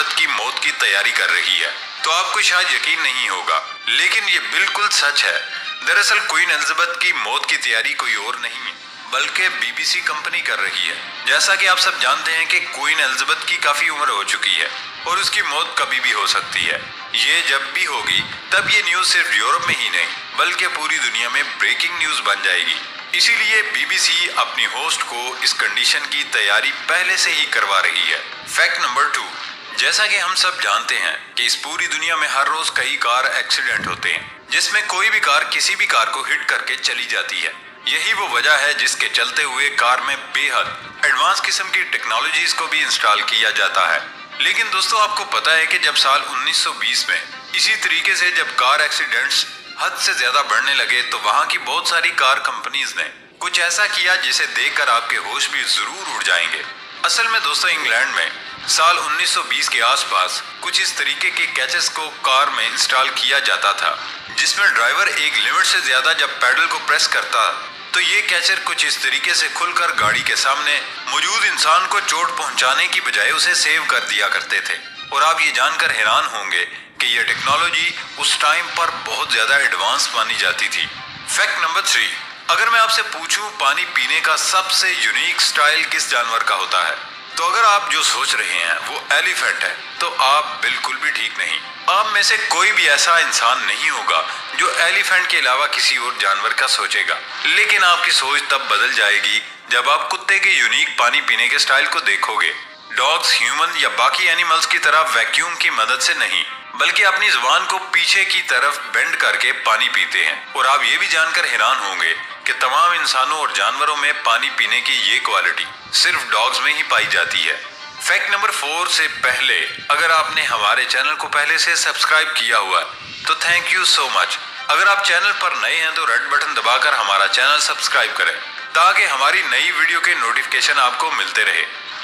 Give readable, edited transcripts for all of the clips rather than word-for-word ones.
Elizabeth की मौत की तैयारी कर रही है। तो आपको शायद यकीन नहीं होगा, लेकिन ये बिल्कुल सच है। दरअसल क्वीन एलिजाबेथ की मौत की तैयारी कोई और नहीं बल्कि बीबीसी कंपनी कर रही है। जैसा कि आप सब जानते हैं कि क्वीन एलिजाबेथ की काफी उम्र हो चुकी है और उसकी मौत कभी भी हो सकती है। ये जब भी होगी तब ये न्यूज सिर्फ यूरोप में ही नहीं बल्कि पूरी दुनिया में ब्रेकिंग न्यूज बन जाएगी। इसीलिए बीबीसी अपनी होस्ट को इस कंडीशन की तैयारी पहले से ही करवा रही है। फैक्ट नंबर 2, जैसा कि हम सब जानते हैं कि इस पूरी दुनिया में हर रोज कई कार एक्सीडेंट होते हैं जिसमें कोई भी कार किसी भी कार को हिट करके चली जाती है। यही वो वजह है जिसके चलते हुए कार में बेहद एडवांस किस्म की टेक्नोलॉजीज को भी इंस्टॉल किया जाता है। लेकिन दोस्तों, आपको पता है कि जब साल 1920 में इसी तरीके से जब कार एक्सीडेंट्स हद से ज्यादा बढ़ने लगे तो वहां की बहुत सारी कार कंपनीज ने कुछ ऐसा किया जिसे देखकर आपके होश भी जरूर उड़ जाएंगे। असल में दोस्तों, इंग्लैंड में साल 1920 के आसपास कुछ इस तरीके के कैचेस को कार में इंस्टॉल किया जाता था जिसमें ड्राइवर एक लिमिट से ज्यादा जब पैडल को प्रेस करता तो ये कैचर कुछ इस तरीके से खुलकर गाड़ी के सामने मौजूद इंसान को चोट पहुंचाने की बजाय उसे सेव कर दिया करते थे। और आप ये जानकर हैरान होंगे कि ये टेक्नोलॉजी उस टाइम पर बहुत ज्यादा एडवांस मानी जाती थी। फैक्ट नंबर 3, अगर मैं आपसे पूछूं पानी पीने का सबसे यूनिक स्टाइल किस जानवर का होता है, तो अगर आप जो सोच रहे हैं वो एलिफेंट है, तो आप बिल्कुल भी ठीक नहीं। आप में से कोई भी ऐसा इंसान नहीं होगा जो एलिफेंट के अलावा किसी और जानवर का सोचेगा। लेकिन आपकी सोच तब बदल जाएगी जब आप कुत्ते के यूनिक पानी पीने के स्टाइल को देखोगे। डॉग्स ह्यूमन या बाकी एनिमल्स की तरह वैक्यूम की मदद से नहीं बल्कि अपनी जुबान को पीछे की तरफ बेंड करके पानी पीते हैं। और आप ये भी जानकर हैरान होंगे कि तमाम इंसानों और जानवरों में पानी पीने की ये क्वालिटी सिर्फ डॉग्स में ही पाई जाती है। फैक्ट नंबर 4 से पहले, अगर आपने हमारे चैनल को पहले से सब्सक्राइब किया हुआ है तो थैंक यू सो मच। अगर आप चैनल पर नए हैं तो रेड बटन दबाकर हमारा चैनल सब्सक्राइब करें ताकि हमारी नई वीडियो के नोटिफिकेशन आपको मिलते रहे।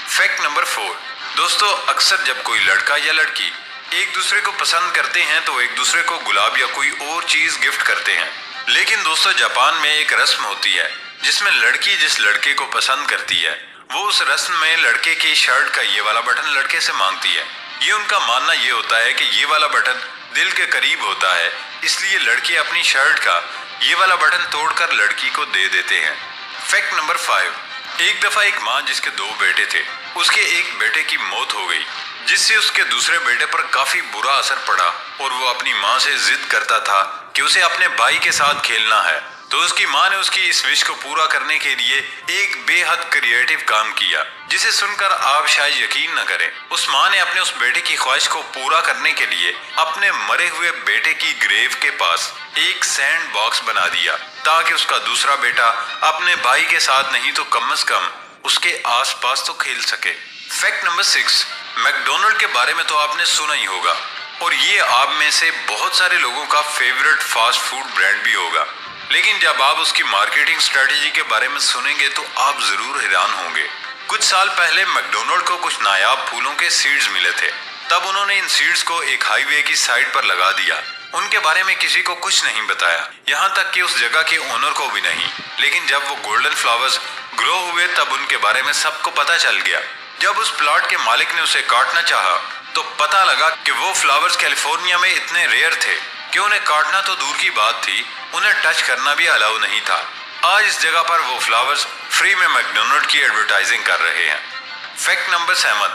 फैक्ट नंबर 4, दोस्तों, अक्सर जब कोई लड़का या लड़की एक दूसरे को पसंद करते हैं तो एक दूसरे को गुलाब या कोई और चीज गिफ्ट करते हैं। लेकिन दोस्तों, जापान में एक रस्म होती है जिसमें लड़की जिस लड़के को पसंद करती है वो उस रस्म में लड़के की शर्ट का ये वाला बटन लड़के से मांगती है। ये उनका मानना ये होता है कि ये वाला बटन दिल के करीब होता है, इसलिए लड़के अपनी शर्ट का ये वाला बटन तोड़कर लड़की को दे देते हैं। फैक्ट नंबर 5, एक दफा एक माँ जिसके 2 बेटे थे, उसके एक बेटे की मौत हो गई जिससे उसके दूसरे बेटे पर काफी बुरा असर पड़ा और वो अपनी माँ से जिद करता था कि उसे अपने भाई के साथ खेलना है। तो उसकी माँ ने उसकी इस विश को पूरा करने के लिए एक बेहद क्रिएटिव काम किया जिसे सुनकर आप शायद यकीन न करें। उस माँ ने अपने उस बेटे की ख्वाहिश को पूरा करने के लिए अपने मरे हुए बेटे की ग्रेव के पास एक सैंड बॉक्स बना दिया ताकि उसका दूसरा बेटा अपने भाई के साथ नहीं तो कम से कम उसके आसपास तो खेल सके। फैक्ट नंबर 6, मैकडोनल्ड के बारे में तो आपने सुना ही होगा और ये आप में से बहुत सारे लोगों का फेवरेट फास्ट फूड ब्रांड भी होगा। लेकिन जब आप उसकी मार्केटिंग स्ट्रेटेजी के बारे में सुनेंगे तो आप जरूर हैरान होंगे। कुछ साल पहले मैकडोनल्ड को कुछ नायाब फूलों के सीड्स मिले थे, तब उन्होंने इन सीड्स को एक हाईवे की साइड पर लगा दिया। उनके बारे में किसी को कुछ नहीं बताया, यहाँ तक कि उस जगह के ओनर को भी नहीं। लेकिन जब वो गोल्डन फ्लावर्स ग्रो हुए तब उनके बारे में सबको पता चल गया। जब उस प्लॉट के मालिक ने उसे काटना चाहा तो पता लगा कि वो फ्लावर्स कैलिफोर्निया में इतने रेयर थे कि उन्हें काटना तो दूर की बात थी, उन्हें टच करना भी अलाउ नहीं था। आज इस जगह पर वो फ्लावर्स फ्री में मैकडोनल्ड की एडवर्टाइजिंग कर रहे हैं। फैक्ट नंबर 7,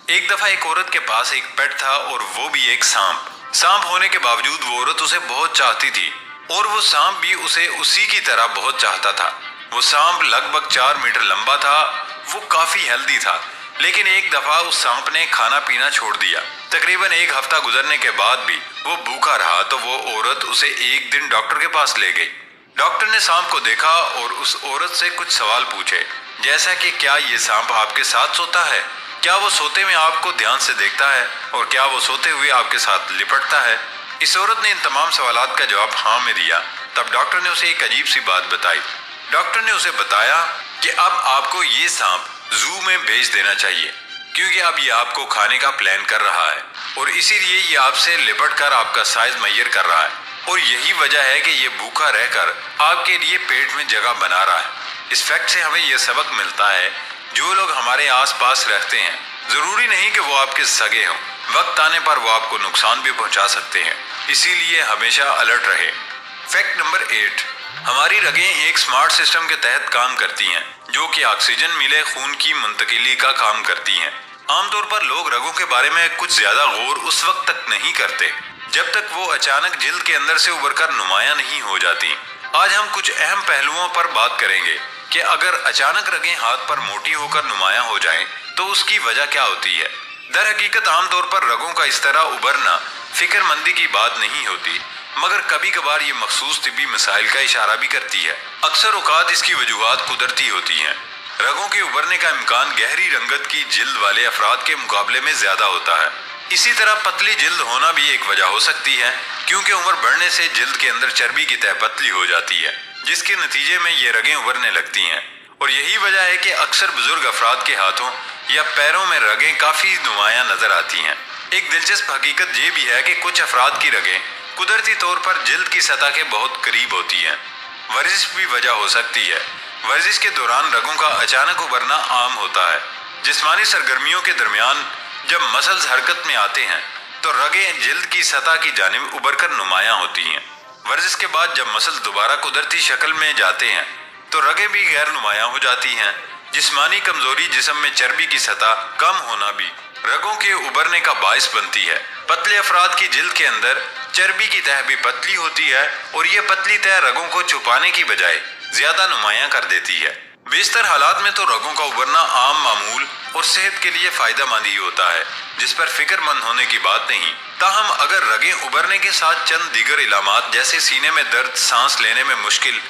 एक दफा एक औरत के पास एक पेट था और वो भी एक सांप। सांप होने के बावजूद वो औरत उसे बहुत चाहती थी और वो सांप भी उसे उसी की तरह बहुत चाहता था। वो सांप लगभग 4 मीटर लंबा था, वो काफी हेल्दी था। लेकिन एक दफा उस सांप ने खाना पीना छोड़ दिया। तकरीबन 1 हफ्ता गुजरने के बाद भी वो भूखा रहा तो वो औरत उसे एक दिन डॉक्टर के पास ले गई। डॉक्टर ने सांप को देखा और उस औरत से कुछ सवाल पूछे, जैसा कि क्या ये सांप आपके साथ सोता है, क्या वो सोते में आपको ध्यान से देखता है और क्या वो सोते हुए आपके साथ लिपटता है। इस औरत ने इन तमाम सवालात का जवाब हाँ में दिया। तब डॉक्टर ने उसे एक अजीब सी बात बताई। डॉक्टर ने उसे बताया कि अब आपको ये सांप जू में भेज देना चाहिए क्योंकि अब ये आपको खाने का प्लान कर रहा है और इसीलिए ये आपसे लिपट कर आपका साइज मैयर कर रहा है और यही वजह है कि ये भूखा रहकर आपके लिए पेट में जगह बना रहा है। इस फैक्ट से हमें यह सबक मिलता है, जो लोग हमारे आसपास रहते हैं जरूरी नहीं कि वो आपके सगे हों, वक्त आने पर वो आपको नुकसान भी पहुंचा सकते हैं, इसीलिए हमेशा अलर्ट रहे। फैक्ट नंबर 8, हमारी रगें एक स्मार्ट सिस्टम के तहत काम करती हैं, जो कि ऑक्सीजन मिले खून की मुंतकिली का काम करती हैं। आमतौर पर लोग रगों के बारे में कुछ ज्यादा गौर उस वक्त तक नहीं करते जब तक वो अचानक जिल्द के अंदर से उभरकर नुमायां नहीं हो जाती। आज हम कुछ अहम पहलुओं पर बात करेंगे कि अगर अचानक रगें हाथ पर मोटी होकर नुमायां हो जाएं, तो उसकी वजह क्या होती है। दर हकीकत आमतौर पर रगों का इस तरह उभरना फिक्रमंदी की बात नहीं होती, मगर कभी कभार ये मखसूस तिब्बी मसाइल का इशारा भी करती है। अक्सर औकात इसकी वजूहात कुदरती होती हैं। रगों के उभरने का इम्कान गहरी रंगत की जिल्द वाले अफराद के मुकाबले में ज्यादा होता है। इसी तरह पतली जिल्द होना भी एक वजह हो सकती है, क्योंकि उम्र बढ़ने से जिल्द के अंदर चर्बी की तह पतली हो जाती है, जिसके नतीजे में ये रगें उभरने लगती हैं। और यही वजह है कि अक्सर बुजुर्ग अफराद के हाथों या पैरों में रगें काफी नुमायां नजर आती हैं। एक दिलचस्प हकीकत ये भी है कि कुछ अफराद की रगें कुदरती तौर पर जिल्द की सतह के बहुत करीब होती हैं। वर्जिश भी वजह हो सकती है। वर्जिश के दौरान रगों का अचानक उभरना आम होता है। जिस्मानी सरगर्मियों के दरमियान जब मसल्स हरकत में आते हैं तो रगें जिल्द की सतह की जानिब उभरकर नुमायां होती हैं। वर्जिश के बाद जब मसल्स दोबारा कुदरती शक्ल में जाते हैं तो रगें भी गैर नुमायां हो जाती हैं। जिस्मानी कमजोरी, जिस्म में चर्बी की सतह कम होना भी रगों के उभरने का बायस बनती है। पतले अफराद की जिल्द के अंदर चर्बी की तह भी पतली होती है और ये पतली तह रगों को छुपाने की बजाय ज्यादा नुमायां कर देती है। बेशतर हालात में तो रगों का उभरना आम मामूल और सेहत के लिए फायदेमंद ही होता है, जिस पर फिक्रमंद होने की बात नहीं। ताहम अगर रगें उभरने के साथ चंद दीगर इलामात जैसे सीने में दर्द, सांस लेने में मुश्किल